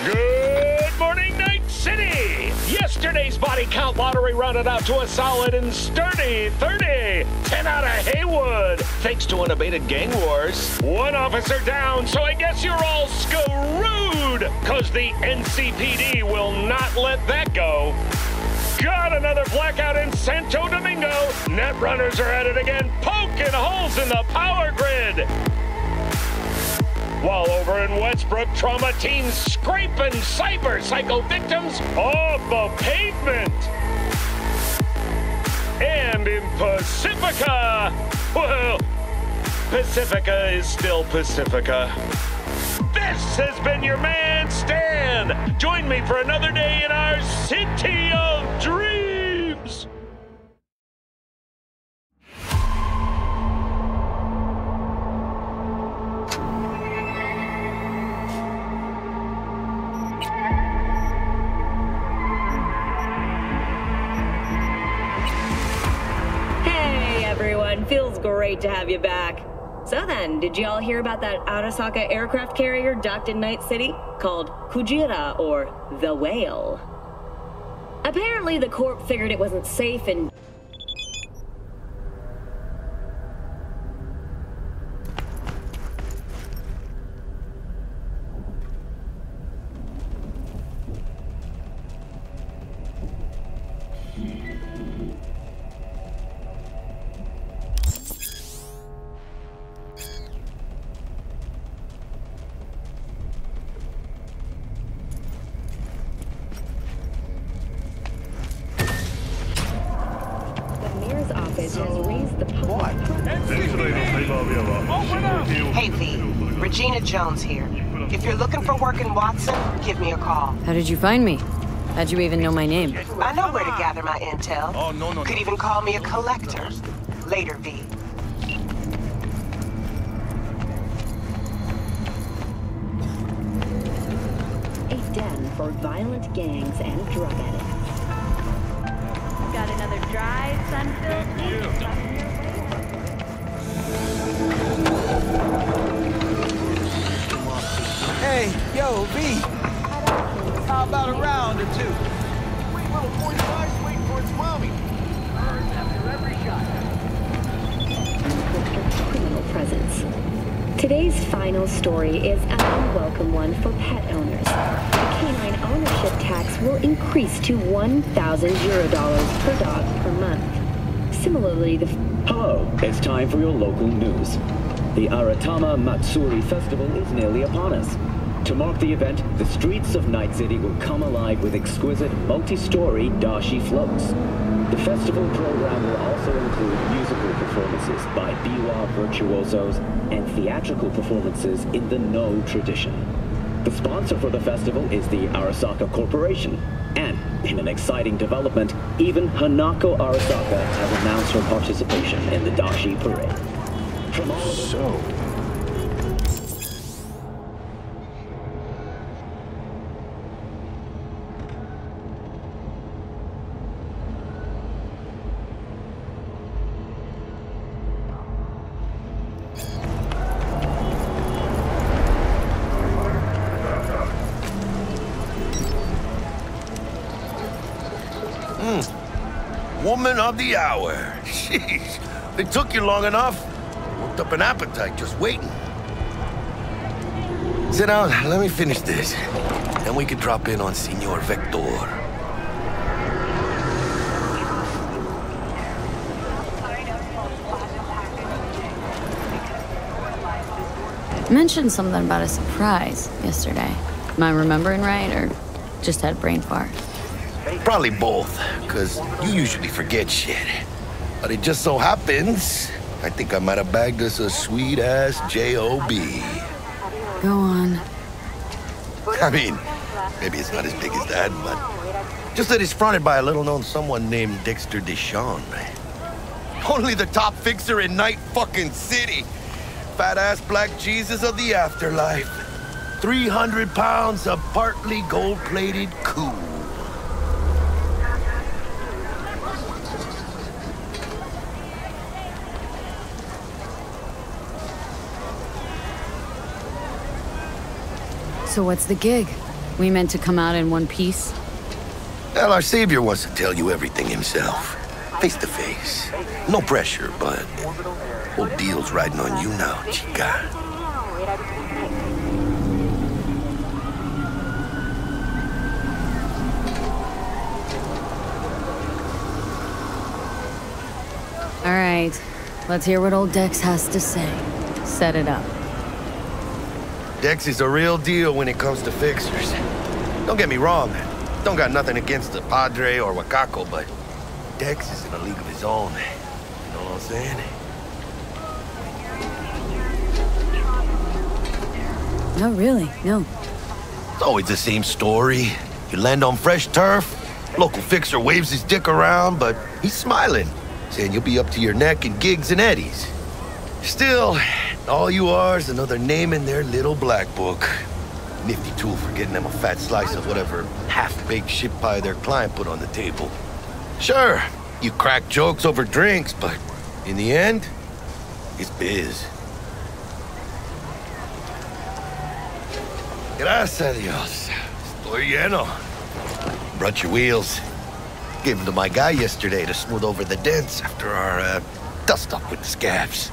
Good morning, Night City! Yesterday's body count lottery rounded out to a solid and sturdy 30. 10 out of Haywood, thanks to unabated gang wars. One officer down, so I guess you're all screwed, cause the NCPD will not let that go. Got another blackout in Santo Domingo. Net runners are at it again, poking holes in the power grid. While over in Westbrook, trauma teams scraping cyber psycho victims off the pavement. And in Pacifica, well, Pacifica is still Pacifica. This has been your man, Stan. Join me for another day in our city of dreams. Feels great to have you back. So then, did you all hear about that Arasaka aircraft carrier docked in Night City called Kujira, or the Whale? Apparently the Corp figured it wasn't safe and Hey V, Regina Jones here. If you're looking for work in Watson, give me a call. How did you find me? How'd you even know my name? I know where to gather my intel. Oh, no. Could even call me a collector. Later, V. a den for violent gangs and drug addicts. Got another dry, sun-filled Hey, yo, V. How about a round or two? Sweet little 45's waiting for its mommy. Burns after every shot. Criminal presence. Today's final story is an unwelcome one for pet owners. The canine ownership tax will increase to $1,000 per dog per month. Similarly, Hello, it's time for your local news. The Aratama Matsuri Festival is nearly upon us. To mark the event, the streets of Night City will come alive with exquisite multi-story dashi floats. The festival program will also include musical performances by biwa virtuosos and theatrical performances in the No tradition. The sponsor for the festival is the Arasaka Corporation. And, in an exciting development, even Hanako Arasaka has announced her participation in the dashi parade. From all of Woman of the hour. Jeez, it took you long enough. Worked up an appetite just waiting. Sit down, let me finish this. Then we can drop in on Senor Vector. You mentioned something about a surprise yesterday. Am I remembering right, or just had brain fart? Probably both, because you usually forget shit. But it just so happens, I think I might have bagged us a sweet-ass J.O.B. Go on. I mean, maybe it's not as big as that, but just that it's fronted by a little-known someone named Dexter Deshawn. Only the top fixer in Night fucking City. Fat-ass black Jesus of the afterlife. 300 pounds of partly gold-plated cool. So what's the gig? We meant to come out in one piece? Well, our savior wants to tell you everything himself. Face to face. No pressure, but whole deal's riding on you now, chica. All right, let's hear what old Dex has to say. Set it up. Dex is a real deal when it comes to fixers. Don't get me wrong, don't got nothing against the Padre or Wakako, but Dex is in a league of his own. You know what I'm saying? No, really, no. It's always the same story. You land on fresh turf, local fixer waves his dick around, but he's smiling, saying you'll be up to your neck in gigs and eddies. Still, all you are is another name in their little black book. Nifty tool for getting them a fat slice of whatever half-baked shit pie their client put on the table. Sure, you crack jokes over drinks, but in the end, it's biz. Gracias a Dios. Estoy lleno. Brought your wheels. Gave them to my guy yesterday to smooth over the dents after our dust-up with the scabs.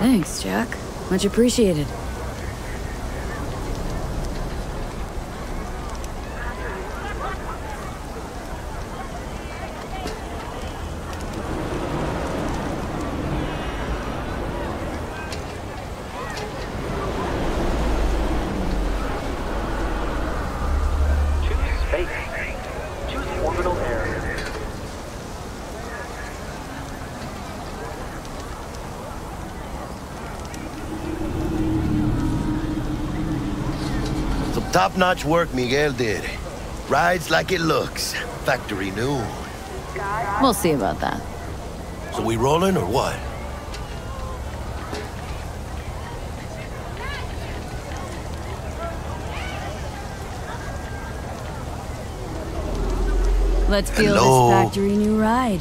Thanks, Jack. Much appreciated. Top-notch work Miguel did. Rides like it looks. Factory new. We'll see about that. So we rolling or what? Let's feel Hello. this factory new ride.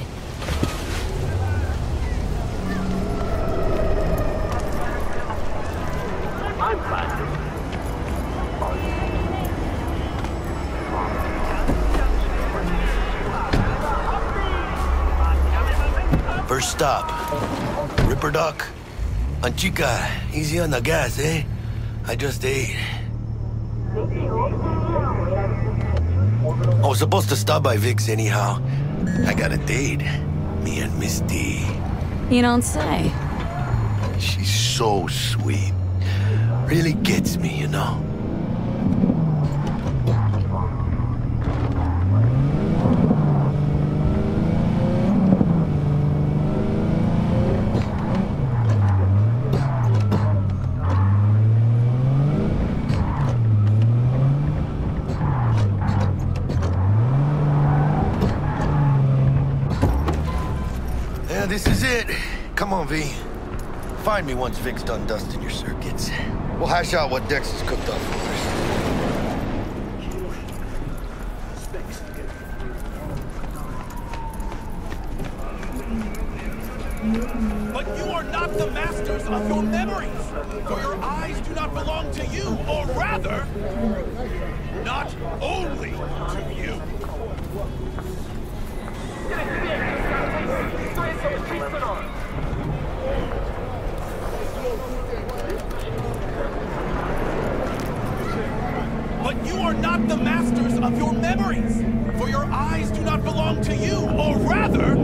First stop. Ripper Duck. And chica, easy on the gas, eh? I just ate. I was supposed to stop by Vic's anyhow. I got a date. Me and Miss D. You don't say. She's so sweet. Really gets me, you know? This is it. Come on, V. Find me once Vic's done dusting your circuits. We'll hash out what Dex has cooked up for us. But you are not the masters of your memories, for your eyes do not belong to you, or rather, not only to you. But you are not the masters of your memories, for your eyes do not belong to you, or rather,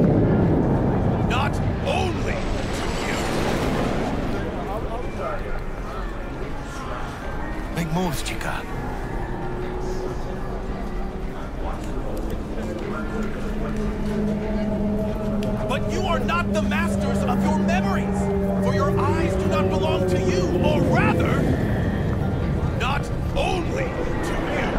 not only to you. Make moves, chica. But you are not the masters of your memories, for your eyes do not belong to you, or rather, not only to you.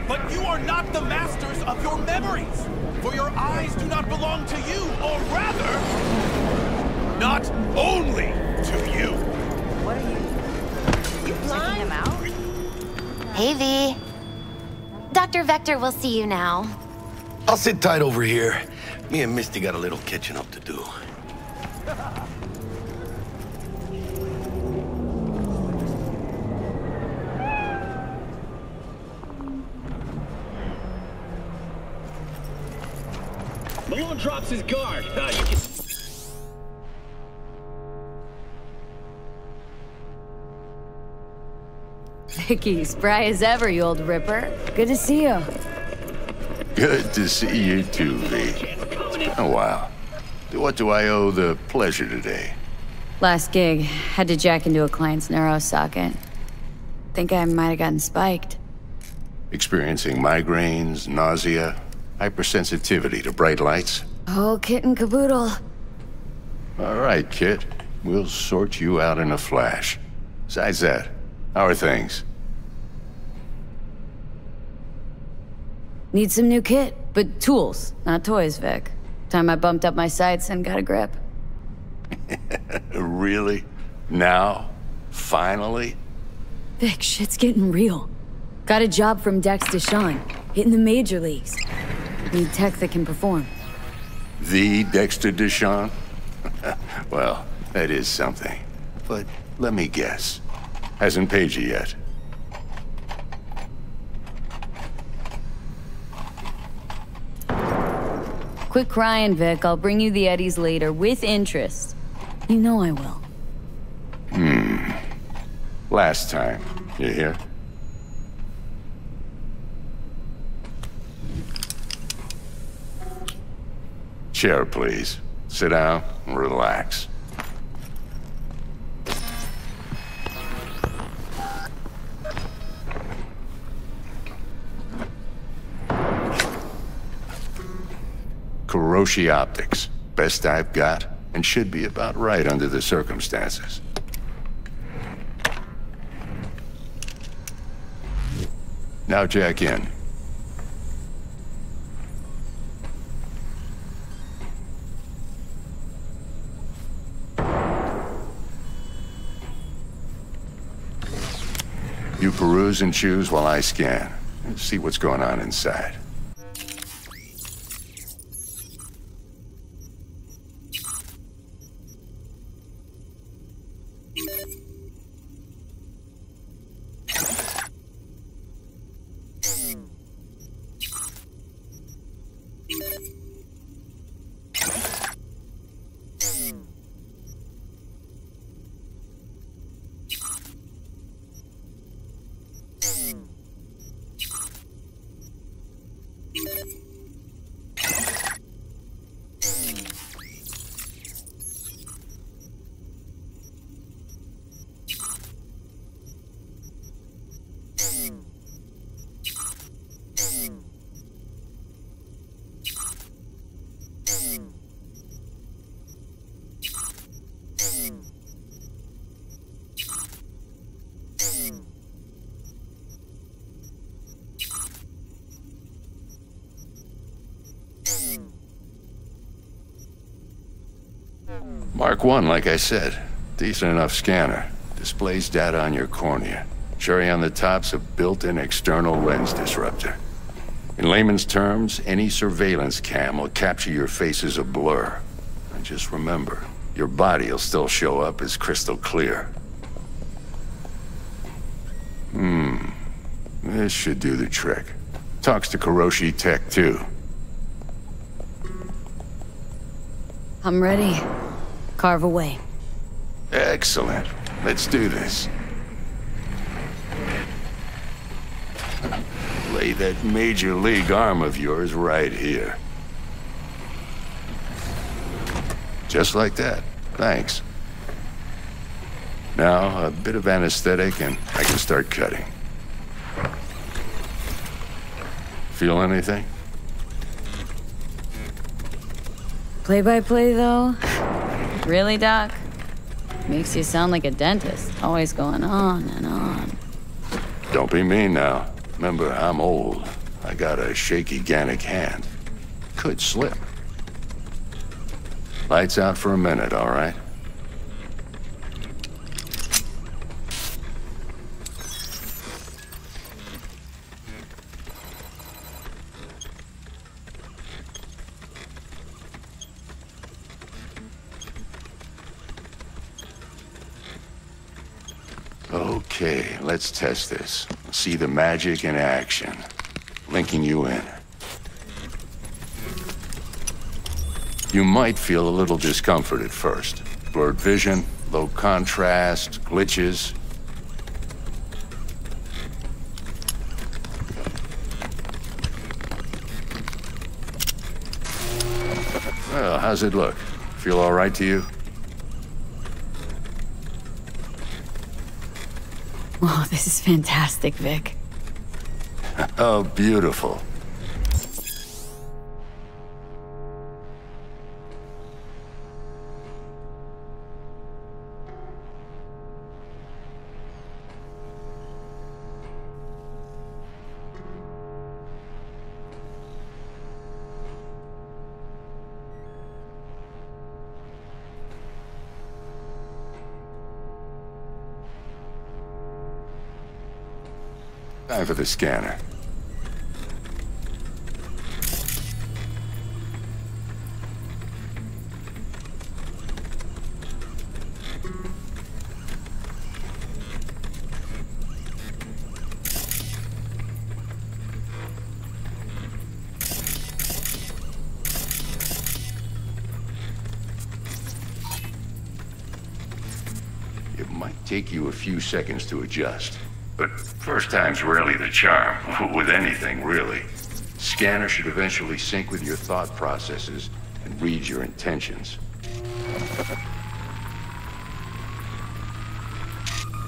But you are not the masters of your memories, for your eyes do not belong to you, or rather, not only to you. Hey, V. Dr. Vector will see you now. I'll sit tight over here. Me and Misty got a little catching up to do. Malone drops his guard. Vicky, spry as ever, you old ripper. Good to see you. Good to see you too, V. Oh, wow. What do I owe the pleasure today? Last gig, had to jack into a client's neuro socket. Think I might have gotten spiked. Experiencing migraines, nausea, hypersensitivity to bright lights? Oh, kit and caboodle. All right, Kit. We'll sort you out in a flash. Besides that, how are things? Need some new kit, but tools, not toys, Vic. Time I bumped up my sights and got a grip. Really? Now? Finally? Vic, shit's getting real. Got a job from Dex Deshawn, hitting the major leagues. Need tech that can perform. The Dexter Deshawn? Well, that is something. But let me guess. Hasn't paid you yet. Quit crying, Vic. I'll bring you the Eddies later, with interest. You know I will. Last time. You hear? Chair, please. Sit down and relax. Kuroshi Optics. Best I've got, and should be about right under the circumstances. Now jack in. You peruse and choose while I scan. See what's going on inside. Mark 1, like I said. Decent enough scanner. Displays data on your cornea. Cherry on the top's a built-in external lens disruptor. In layman's terms, any surveillance cam will capture your face as a blur. And just remember, your body will still show up as crystal clear. This should do the trick. Talks to Kuroshi Tech, too. I'm ready. Carve away. Excellent. Let's do this. Lay that major league arm of yours right here. Just like that. Thanks. Now, a bit of anesthetic and I can start cutting. Feel anything? Play-by-play, though? Really, Doc? Makes you sound like a dentist. Always going on and on. Don't be mean now. Remember, I'm old. I got a shaky Gannic hand. Could slip. Lights out for a minute, all right? Okay, let's test this. See the magic in action. Linking you in. You might feel a little discomfort at first. Blurred vision, low contrast, glitches. Well, how's it look? Feel all right to you? Oh, this is fantastic, Vic. Oh, beautiful. Time for the scanner. It might take you a few seconds to adjust. But first time's rarely the charm, with anything, really. Scanner should eventually sync with your thought processes and read your intentions.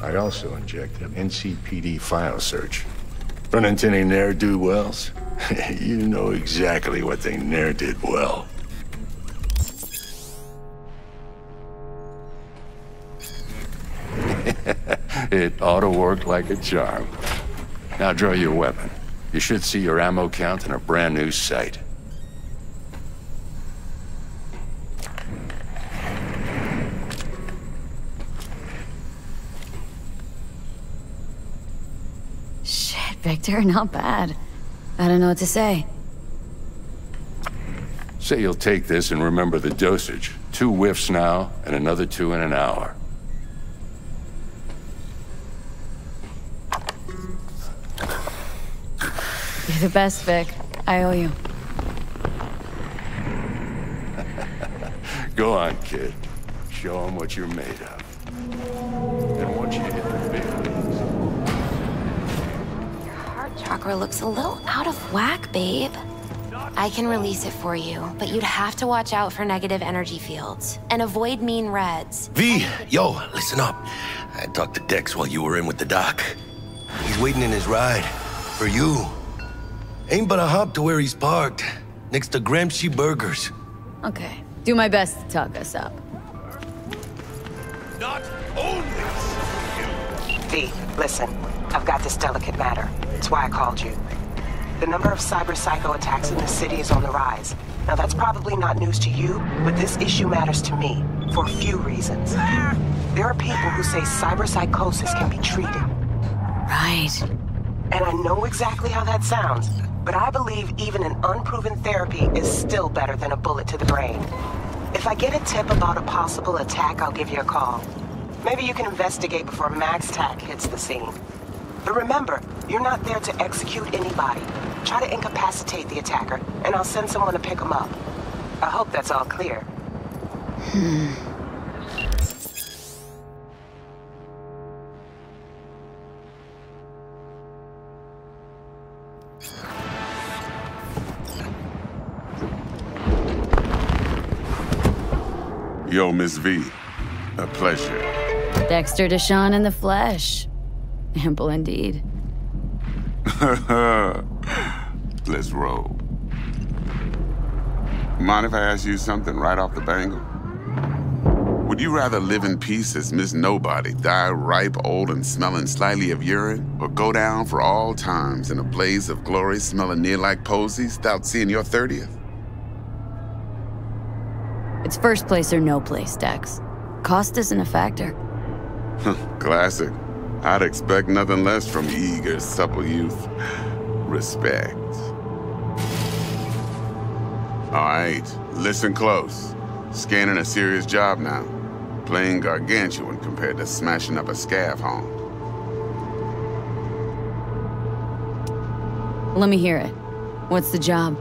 I also inject an NCPD file search. Run into any ne'er-do-wells? You know exactly what they ne'er did well. It ought to work like a charm. Now draw your weapon. You should see your ammo count in a brand new sight. Shit, Victor, not bad. I don't know what to say. Say you'll take this and remember the dosage. 2 whiffs now, and another 2 in an hour. You're the best, Vic. I owe you. Go on, kid. Show them what you're made of. And once you hit the big leagues... Your heart chakra looks a little out of whack, babe. I can release it for you, but you'd have to watch out for negative energy fields and avoid mean reds. V, yo, listen up. I talked to Dex while you were in with the doc. He's waiting in his ride. For you. Ain't but a hop to where he's parked. Next to Gramsci Burgers. Okay. Do my best to talk us up. Not only V, listen. I've got this delicate matter. That's why I called you. The number of cyber-psycho attacks in the city is on the rise. Now that's probably not news to you, but this issue matters to me. For a few reasons. There are people who say cyber-psychosis can be treated. Right. And I know exactly how that sounds, but I believe even an unproven therapy is still better than a bullet to the brain. If I get a tip about a possible attack, I'll give you a call. Maybe you can investigate before Max Tack hits the scene. But remember, you're not there to execute anybody. Try to incapacitate the attacker, and I'll send someone to pick him up. I hope that's all clear. Yo, Miss V. A pleasure. Dexter Deshawn in the flesh. Ample indeed. Let's roll. Mind if I ask you something right off the bangle? Would you rather live in peace as Miss Nobody, die ripe, old, and smelling slightly of urine, or go down for all times in a blaze of glory smelling near like posies without seeing your 30th? It's first place or no place, Dex. Cost isn't a factor. Classic. I'd expect nothing less from eager, supple youth. Respect. All right, listen close. Scanning a serious job now. Playing gargantuan compared to smashing up a scav home. Let me hear it. What's the job?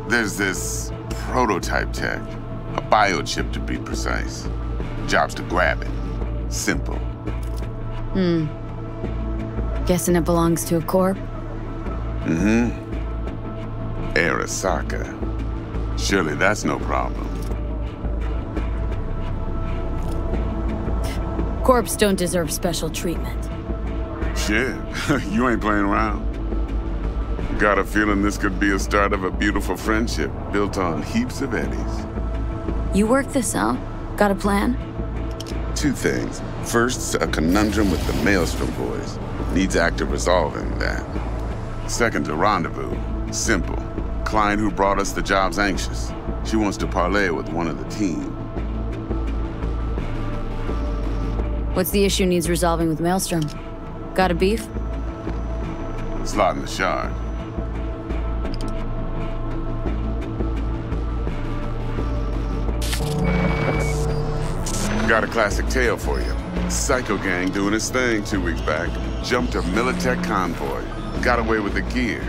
There's this prototype tech, a biochip to be precise. Job's to grab it. Simple. Guessing it belongs to a corp? Arasaka. Surely that's no problem. Corps don't deserve special treatment. Shit, you ain't playing around. Got a feeling this could be a start of a beautiful friendship built on heaps of eddies. You work this out? Got a plan? Two things. First, a conundrum with the Maelstrom boys. Needs active resolving that. Second, a rendezvous. Simple. Client who brought us the job's anxious. She wants to parlay with one of the team. What's the issue needs resolving with Maelstrom? Got a beef? Slot in the shard. Got a classic tale for you. Psycho gang doing his thing 2 weeks back. Jumped a Militech convoy. Got away with the gear.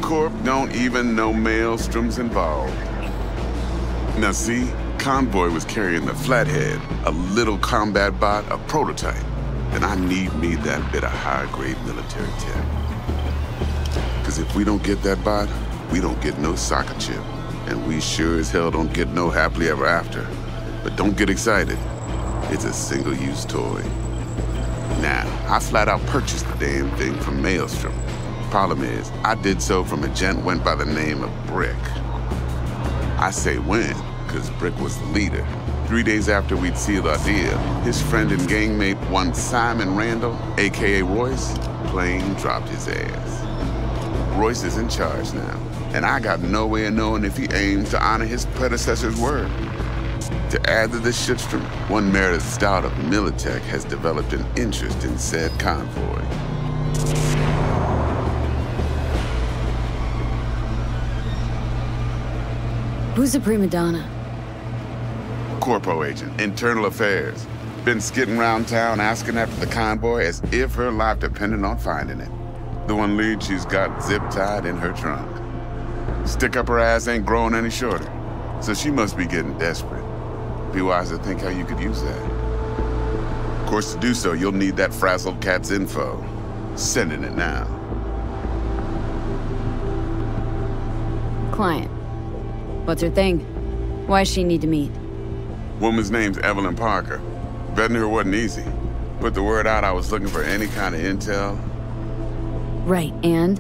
Corp don't even know Maelstrom's involved. Now see, convoy was carrying the Flathead, a little combat bot, a prototype. And I need me that bit of high-grade military tech. Because if we don't get that bot, we don't get no soccer chip. And we sure as hell don't get no happily ever after. But don't get excited. It's a single-use toy. Now, I flat out purchased the damn thing from Maelstrom. Problem is, I did so from a gent went by the name of Brick. I say when, because Brick was the leader. 3 days after we'd sealed our deal, his friend and gangmate, one Simon Randall, aka Royce, plain dropped his ass. Royce is in charge now, and I got no way of knowing if he aims to honor his predecessor's word. To add to this shitstorm, one Meredith Stout of Militech has developed an interest in said convoy. Who's the prima donna? Corpo agent, internal affairs. Been skidding around town asking after the convoy as if her life depended on finding it. The one lead she's got zip-tied in her trunk. Stick up her ass ain't growing any shorter, so she must be getting desperate. Be wise to think how you could use that. Of course, to do so, you'll need that frazzled cat's info. Sending it now. Client. What's her thing? Why does she need to meet? Woman's name's Evelyn Parker. Vetting her wasn't easy. Put the word out I was looking for any kind of intel. Right, and?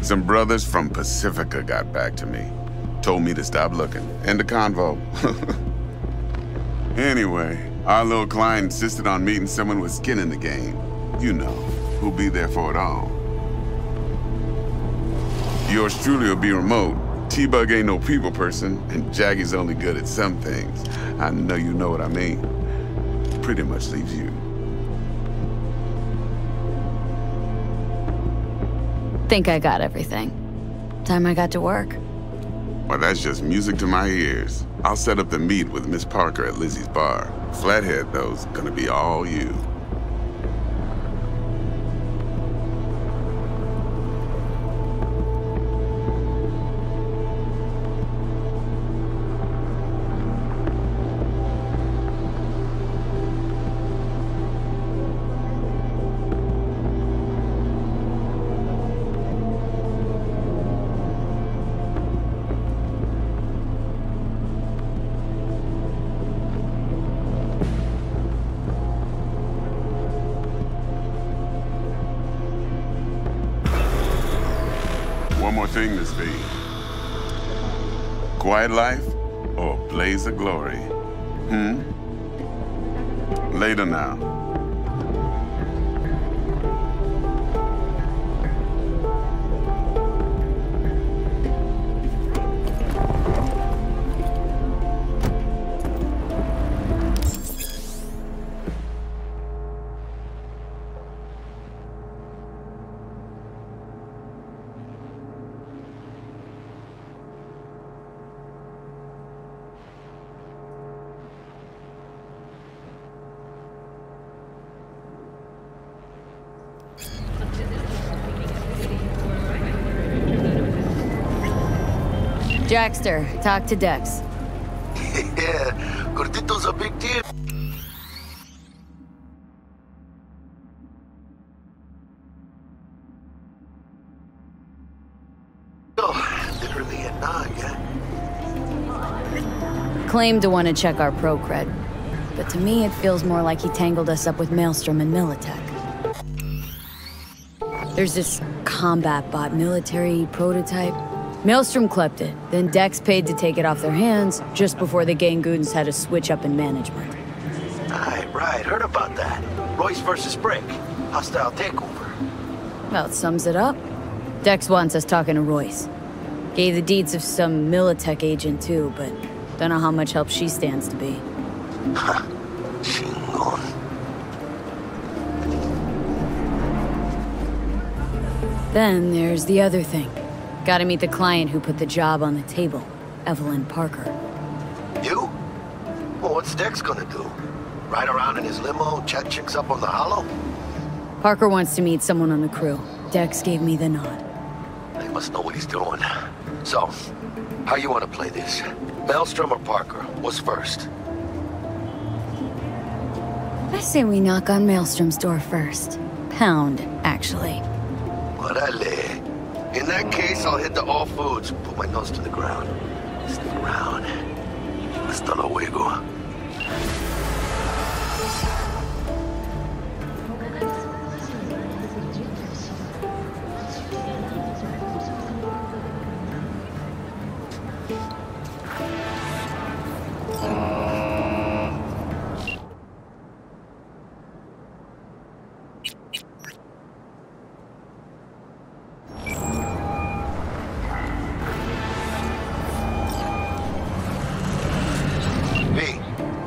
Some brothers from Pacifica got back to me. Told me to stop looking. End the convo. Anyway, our little client insisted on meeting someone with skin in the game. You know, who'll be there for it all. Yours truly will be remote. T-Bug ain't no people person, and Jaggy's only good at some things. I know you know what I mean. Pretty much leaves you. Think I got everything. Time I got to work. Well, that's just music to my ears. I'll set up the meet with Miss Parker at Lizzie's bar. Flathead, though's gonna be all you. One more thing, Miss V. Quiet life or blaze of glory? Later now. Jackster, talk to Dex. Yeah, Gordito's a big deal. Oh, literally a nod, yeah. Claimed to want to check our pro cred, but to me it feels more like he tangled us up with Maelstrom and Militech. There's this combat bot military prototype. Maelstrom clept it, then Dex paid to take it off their hands just before the Gangoons had a switch up in management. Right, heard about that. Royce versus Brick. Hostile takeover. Well, it sums it up. Dex wants us talking to Royce. Gave the deeds of some Militech agent too, but don't know how much help she stands to be. Ha, chingon. Then there's the other thing. Gotta meet the client who put the job on the table, Evelyn Parker. You? Well, what's Dex gonna do? Ride around in his limo, chat chicks up on the hollow? Parker wants to meet someone on the crew. Dex gave me the nod. He must know what he's doing. So, how you want to play this? Maelstrom or Parker? What's first? I say we knock on Maelstrom's door first. Pound, actually. Orale. In that case, I'll hit the all foods, put my nose to the ground. Stick around. Hasta luego.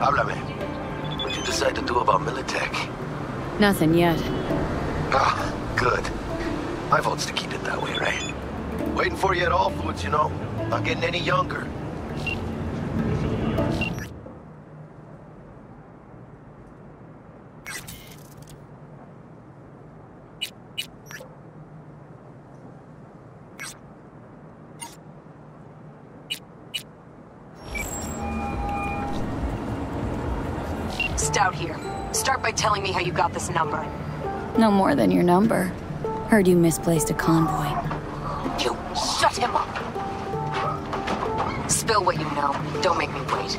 Háblame. What'd you decide to do about Militech? Nothing yet. Ah, good. My vote's to keep it that way, right? Waiting for you at all foods, you know. Not getting any younger. Stout here. Start by telling me how you got this number. No more than your number. Heard you misplaced a convoy. You shut him up! Spill what you know. Don't make me wait.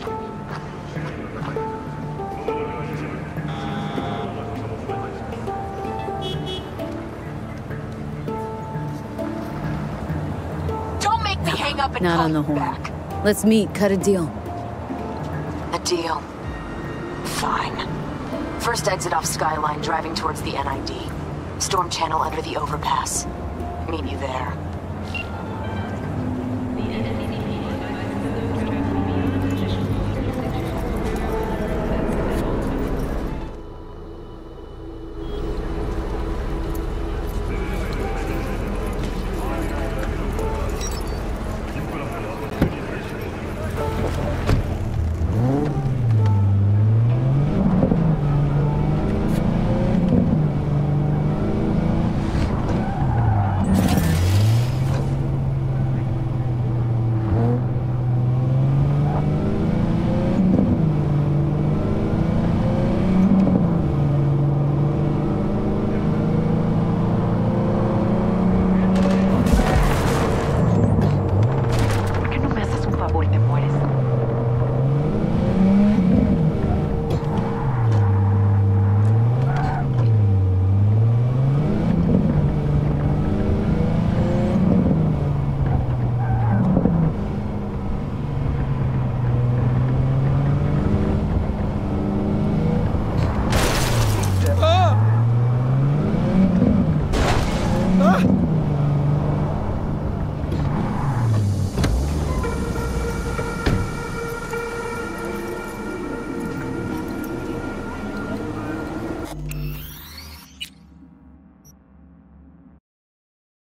Don't make me hang up and Not call on the you horn. back. Let's meet, cut a deal. A deal. Fine. First exit off Skyline, driving towards the NID. Storm channel under the overpass. Meet you there.